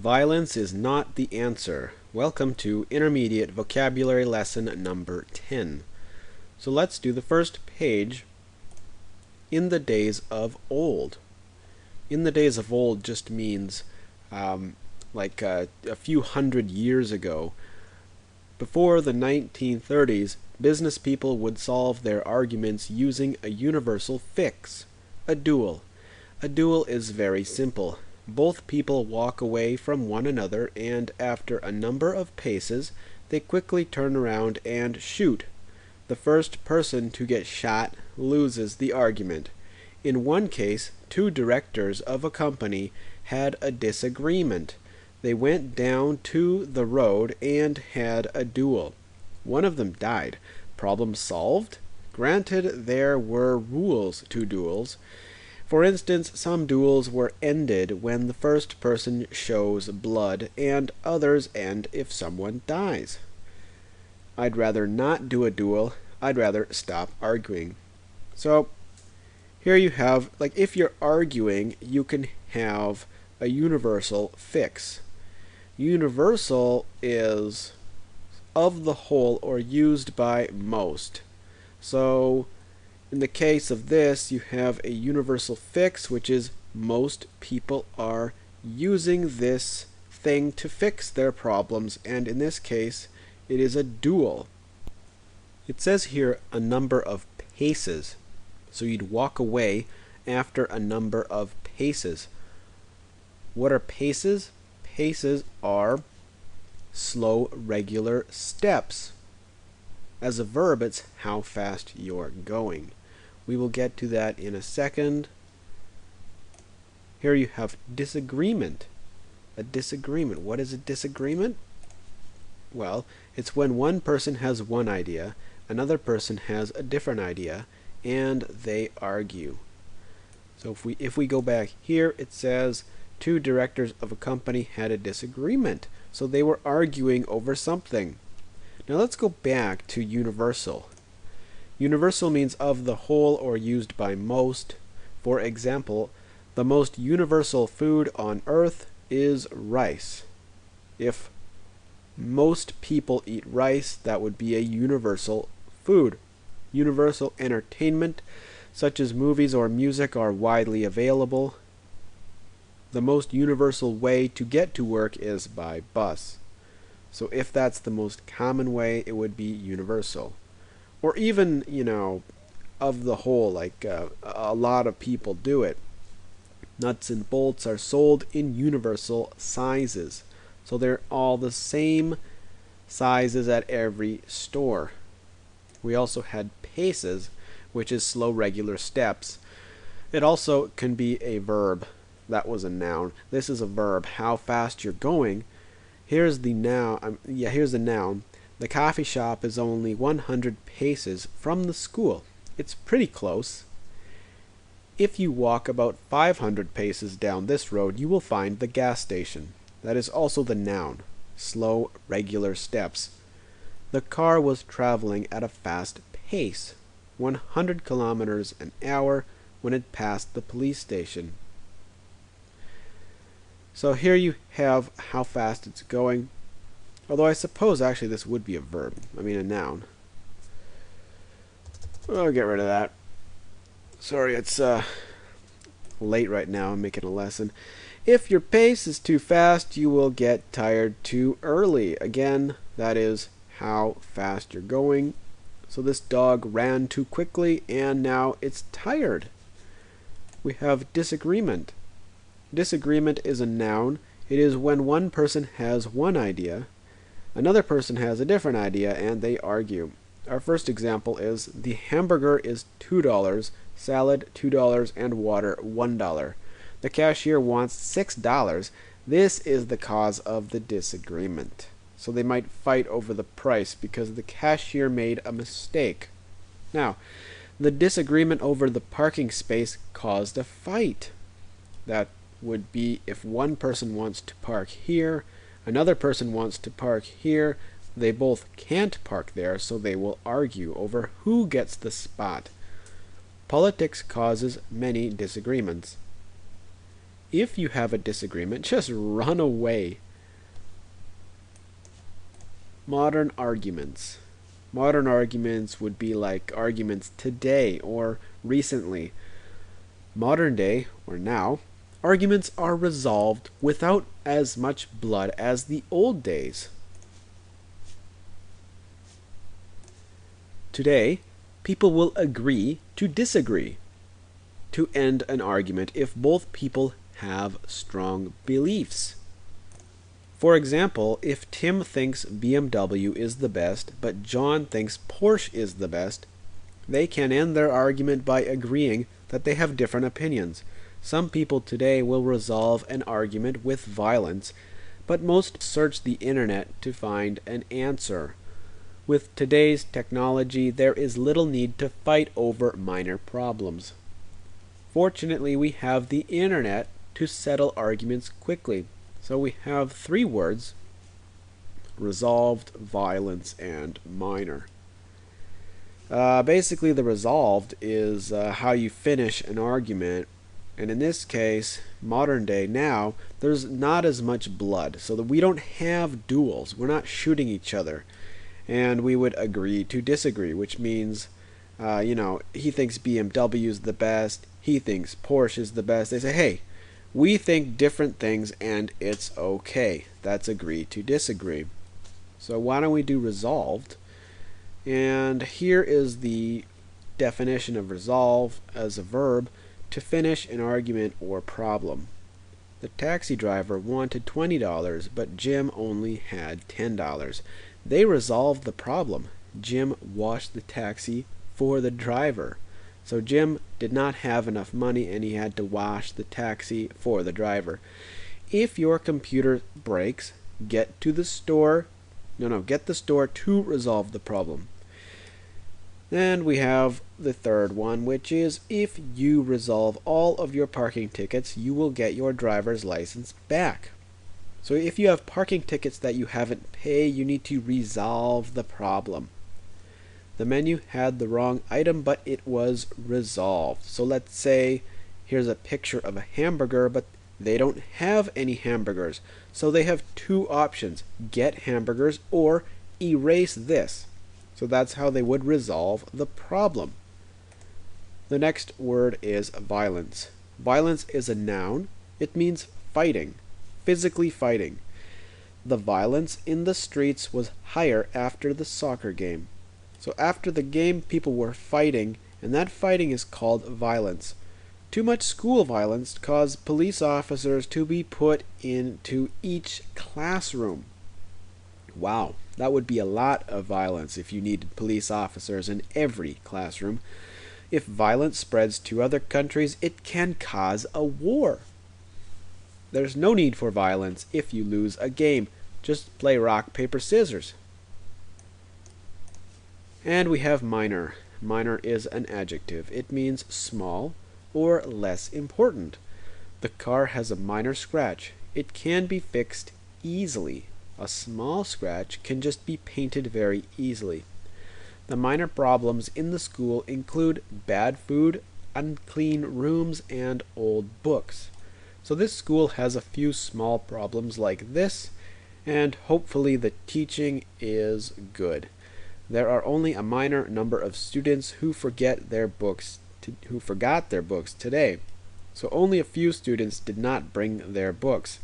Violence is not the answer. Welcome to Intermediate Vocabulary Lesson number 10. So let's do the first page. In the days of old. In the days of old just means like a few hundred years ago. Before the 1930s, business people would solve their arguments using a universal fix, a duel. A duel is very simple. Both people walk away from one another, and after a number of paces, they quickly turn around and shoot. The first person to get shot loses the argument. In one case, two directors of a company had a disagreement. They went down to the road and had a duel. One of them died. Problem solved? Granted, there were rules to duels. For instance, some duels were ended when the first person shows blood, and others end if someone dies. I'd rather not do a duel. I'd rather stop arguing. So, here you have, like, if you're arguing, you can have a universal fix. Universal is of the whole or used by most. So, in the case of this, you have a universal fix, which is most people are using this thing to fix their problems, and in this case, it is a duel. It says here a number of paces, so you'd walk away after a number of paces. What are paces? Paces are slow, regular steps. As a verb, it's how fast you're going. We will get to that in a second. Here you have disagreement. A disagreement. What is a disagreement? Well, it's when one person has one idea, another person has a different idea, and they argue. So if we go back here, it says two directors of a company had a disagreement. So they were arguing over something. Now let's go back to universal. Universal means of the whole or used by most. For example, the most universal food on earth is rice. If most people eat rice, that would be a universal food. Universal entertainment, such as movies or music, are widely available. The most universal way to get to work is by bus. So if that's the most common way, it would be universal. Or even, of the whole, like a lot of people do it. Nuts and bolts are sold in universal sizes. So they're all the same sizes at every store. We also had paces, which is slow, regular steps. It also can be a verb. That was a noun. This is a verb. How fast you're going. Here's the noun. Here's the noun. The coffee shop is only 100 paces from the school. It's pretty close. If you walk about 500 paces down this road, you will find the gas station. That is also the noun. Slow, regular steps. The car was traveling at a fast pace, 100 kilometers an hour, when it passed the police station. So here you have how fast it's going. Although I suppose actually this would be a verb. I mean a noun. I'll get rid of that. Sorry, it's late right now. I'm making a lesson. If your pace is too fast, you will get tired too early. Again, that is how fast you're going. So this dog ran too quickly and now it's tired. We have disagreement. Disagreement is a noun. It is when one person has one idea, another person has a different idea, and they argue. Our first example is the hamburger is $2, salad $2, and water $1. The cashier wants $6. This is the cause of the disagreement. So they might fight over the price because the cashier made a mistake. Now, the disagreement over the parking space caused a fight. That would be if one person wants to park here, another person wants to park here. They both can't park there, so they will argue over who gets the spot. Politics causes many disagreements. If you have a disagreement, just run away. Modern arguments. Modern arguments would be like arguments today or recently. Modern day, or now, arguments are resolved without as much blood as the old days. Today, people will agree to disagree to end an argument if both people have strong beliefs. For example, if Tim thinks BMW is the best, but John thinks Porsche is the best, they can end their argument by agreeing that they have different opinions. Some people today will resolve an argument with violence, but most search the internet to find an answer. With today's technology, there is little need to fight over minor problems. Fortunately, we have the internet to settle arguments quickly. So we have 3 words: resolved, violence, and minor. Basically, the resolved is how you finish an argument. And in this case, modern day now, there's not as much blood. So that we don't have duels. We're not shooting each other. And we would agree to disagree, which means, he thinks BMW is the best. He thinks Porsche is the best. They say, hey, we think different things and it's okay. That's agree to disagree. So why don't we do resolved? And here is the definition of resolve as a verb: to finish an argument or problem. The taxi driver wanted $20, but Jim only had $10. They resolved the problem. Jim washed the taxi for the driver. So Jim did not have enough money and he had to wash the taxi for the driver. If your computer breaks, get the store to resolve the problem. And we have the third one, which is if you resolve all of your parking tickets, you will get your driver's license back. So if you have parking tickets that you haven't paid, you need to resolve the problem. The menu had the wrong item, but it was resolved. So let's say here's a picture of a hamburger, but they don't have any hamburgers. So they have 2 options: get hamburgers or erase this. So that's how they would resolve the problem. The next word is violence. Violence is a noun. It means fighting, physically fighting. The violence in the streets was higher after the soccer game. So after the game, people were fighting, and that fighting is called violence. Too much school violence caused police officers to be put into each classroom. Wow, that would be a lot of violence if you needed police officers in every classroom. If violence spreads to other countries, it can cause a war. There's no need for violence if you lose a game. Just play rock, paper, scissors. And we have minor. Minor is an adjective. It means small or less important. The car has a minor scratch. It can be fixed easily. A small scratch can just be painted very easily. The minor problems in the school include bad food, unclean rooms, and old books. So this school has a few small problems like this, and hopefully the teaching is good. There are only a minor number of students who forgot their books today. So only a few students did not bring their books.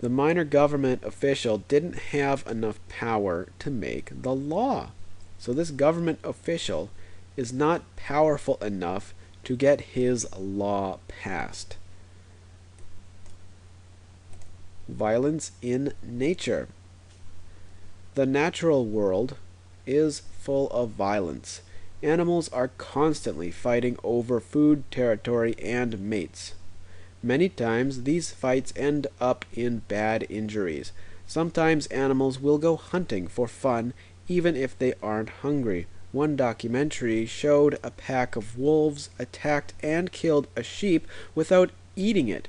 The minor government official didn't have enough power to make the law. So this government official is not powerful enough to get his law passed. Violence in nature. The natural world is full of violence. Animals are constantly fighting over food, territory, and mates. Many times these fights end up in bad injuries. Sometimes animals will go hunting for fun even if they aren't hungry. One documentary showed a pack of wolves attacked and killed a sheep without eating it.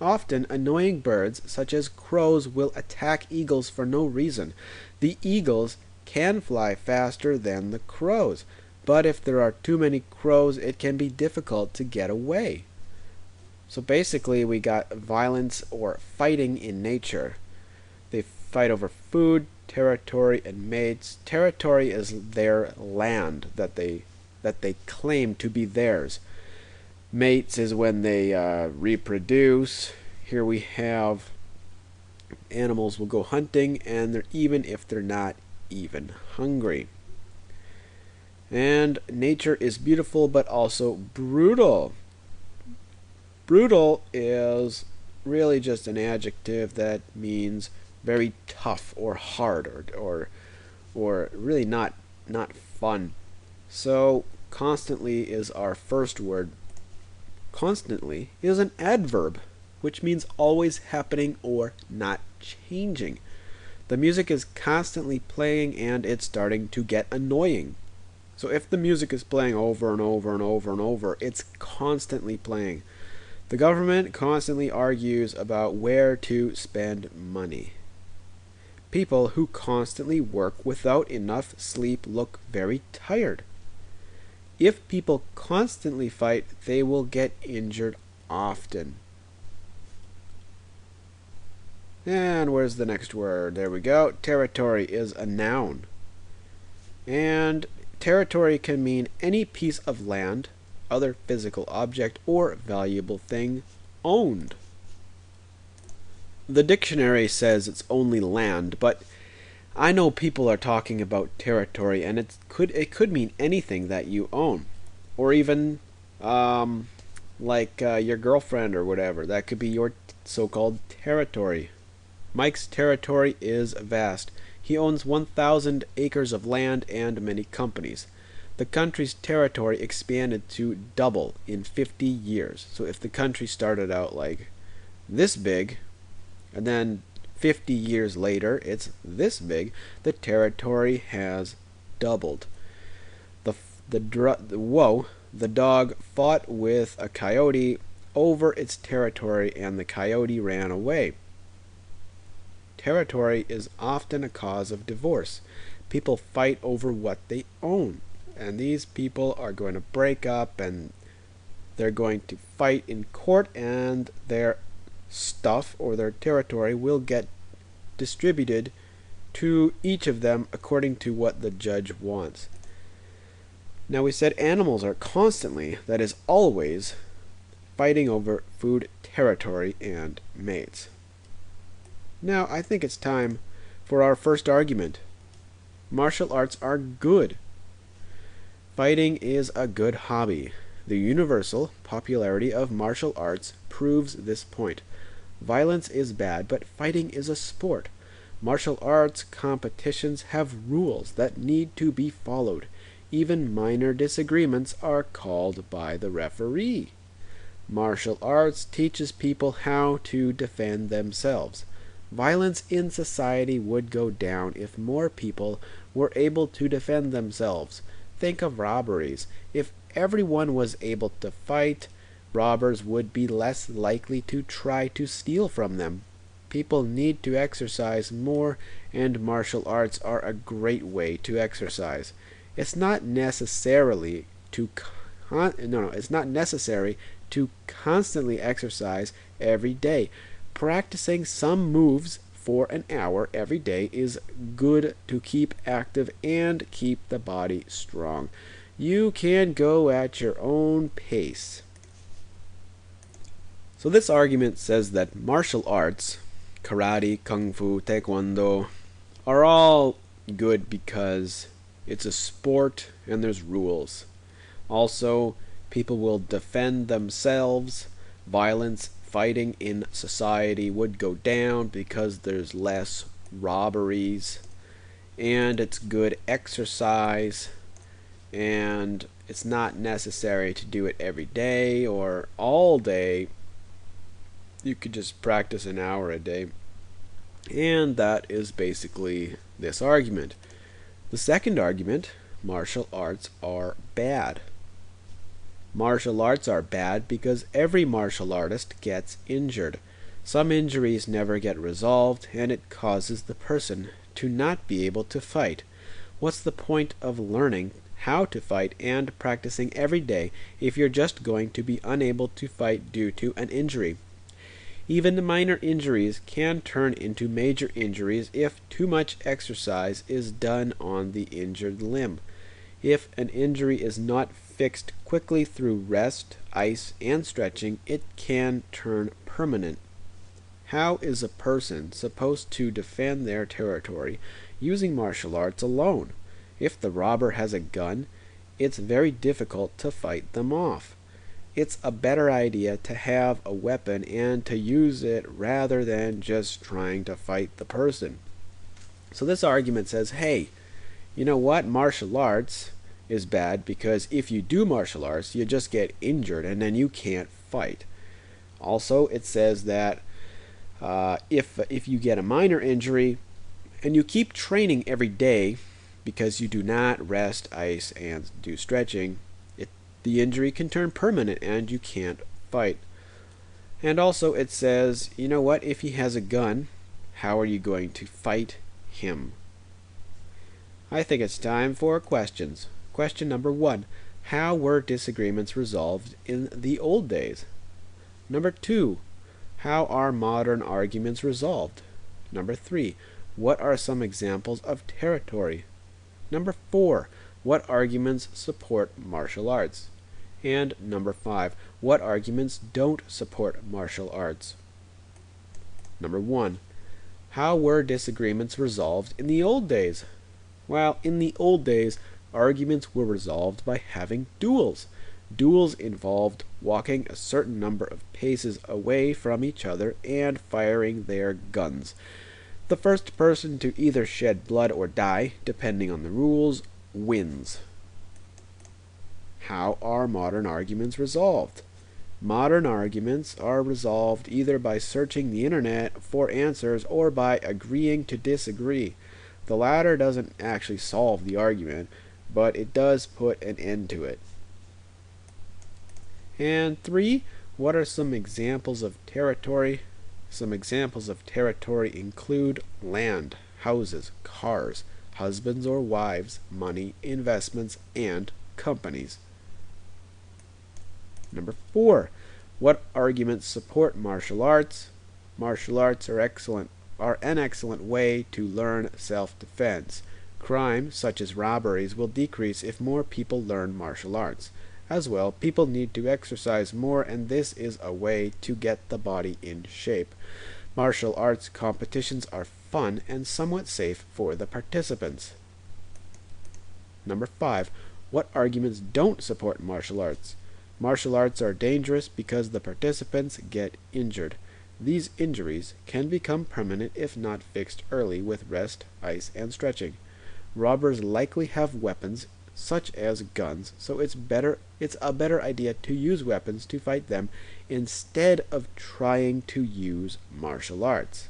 Often, annoying birds such as crows will attack eagles for no reason. The eagles can fly faster than the crows, but if there are too many crows, it can be difficult to get away. So basically we got violence or fighting in nature. They fight over food, territory, and mates. Territory is their land that they claim to be theirs. Mates is when they reproduce. Here we have animals will go hunting, and they're even if they're not even hungry. And nature is beautiful but also brutal. Brutal is really just an adjective that means very tough or hard or really not fun. So constantly is our first word. Constantly is an adverb, which means always happening or not changing. The music is constantly playing and it's starting to get annoying. So if the music is playing over and over and over and over, it's constantly playing. The government constantly argues about where to spend money. People who constantly work without enough sleep look very tired. If people constantly fight, they will get injured often. And where's the next word? There we go. Territory is a noun. And territory can mean any piece of land, other physical object, or valuable thing owned. The dictionary says it's only land, but I know people are talking about territory, and it could mean anything that you own, or even like your girlfriend or whatever. That could be your so-called territory. Mike's territory is vast. He owns 1,000 acres of land and many companies. The country's territory expanded to double in 50 years. So if the country started out like this big, and then 50 years later it's this big, the territory has doubled. The dog fought with a coyote over its territory, and the coyote ran away. Territory is often a cause of divorce. People fight over what they own, and these people are going to break up, and they're going to fight in court, and their stuff or their territory will get distributed to each of them according to what the judge wants. Now we said animals are constantly, that is always, fighting over food, territory, and mates. Now I think it's time for our first argument. Martial arts are good. Fighting is a good hobby. The universal popularity of martial arts proves this point. Violence is bad, but fighting is a sport. Martial arts competitions have rules that need to be followed. Even minor disagreements are called by the referee. Martial arts teaches people how to defend themselves. Violence in society would go down if more people were able to defend themselves. Think of robberies. If everyone was able to fight, robbers would be less likely to try to steal from them. People need to exercise more, and martial arts are a great way to exercise. It's not necessary to constantly exercise every day. Practicing some moves for an hour every day is good to keep active and keep the body strong. You can go at your own pace. So this argument says that martial arts, karate, kung fu, taekwondo, are all good because it's a sport and there's rules. Also, people will defend themselves. Violence, fighting in society would go down because there's less robberies. And it's good exercise. And it's not necessary to do it every day or all day. You could just practice an hour a day. And that is basically this argument. The second argument, martial arts are bad. Martial arts are bad because every martial artist gets injured. Some injuries never get resolved, and it causes the person to not be able to fight. What's the point of learning how to fight and practicing every day if you're just going to be unable to fight due to an injury. Even minor injuries can turn into major injuries if too much exercise is done on the injured limb. If an injury is not fixed quickly through rest, ice, and stretching, it can turn permanent. How is a person supposed to defend their territory using martial arts alone? If the robber has a gun, it's very difficult to fight them off. It's a better idea to have a weapon and to use it rather than just trying to fight the person. So this argument says, hey, you know what? Martial arts is bad because if you do martial arts, you just get injured and then you can't fight. Also, it says that if you get a minor injury and you keep training every day because you do not rest, ice, and do stretching, the injury can turn permanent and you can't fight. And also it says, you know what, if he has a gun, how are you going to fight him? I think it's time for questions. Question number 1. How were disagreements resolved in the old days? Number 2. How are modern arguments resolved? Number 3. What are some examples of territory? Number 4. What arguments support martial arts? And number 5. What arguments don't support martial arts? Number 1. How were disagreements resolved in the old days? Well, in the old days, arguments were resolved by having duels. Duels involved walking a certain number of paces away from each other and firing their guns. The first person to either shed blood or die, depending on the rules, wins. How are modern arguments resolved? Modern arguments are resolved either by searching the internet for answers or by agreeing to disagree. The latter doesn't actually solve the argument, but it does put an end to it. And 3, what are some examples of territory? Some examples of territory include land, houses, cars, husbands or wives, money, investments, and companies. Number 4, what arguments support martial arts? Martial arts are an excellent way to learn self-defense. Crime, such as robberies, will decrease if more people learn martial arts. As well, people need to exercise more, and this is a way to get the body in shape. Martial arts competitions are fun and somewhat safe for the participants. Number 5, what arguments don't support martial arts? Martial arts are dangerous because the participants get injured. These injuries can become permanent if not fixed early with rest, ice, and stretching. Robbers likely have weapons, such as guns, so it's a better idea to use weapons to fight them instead of trying to use martial arts.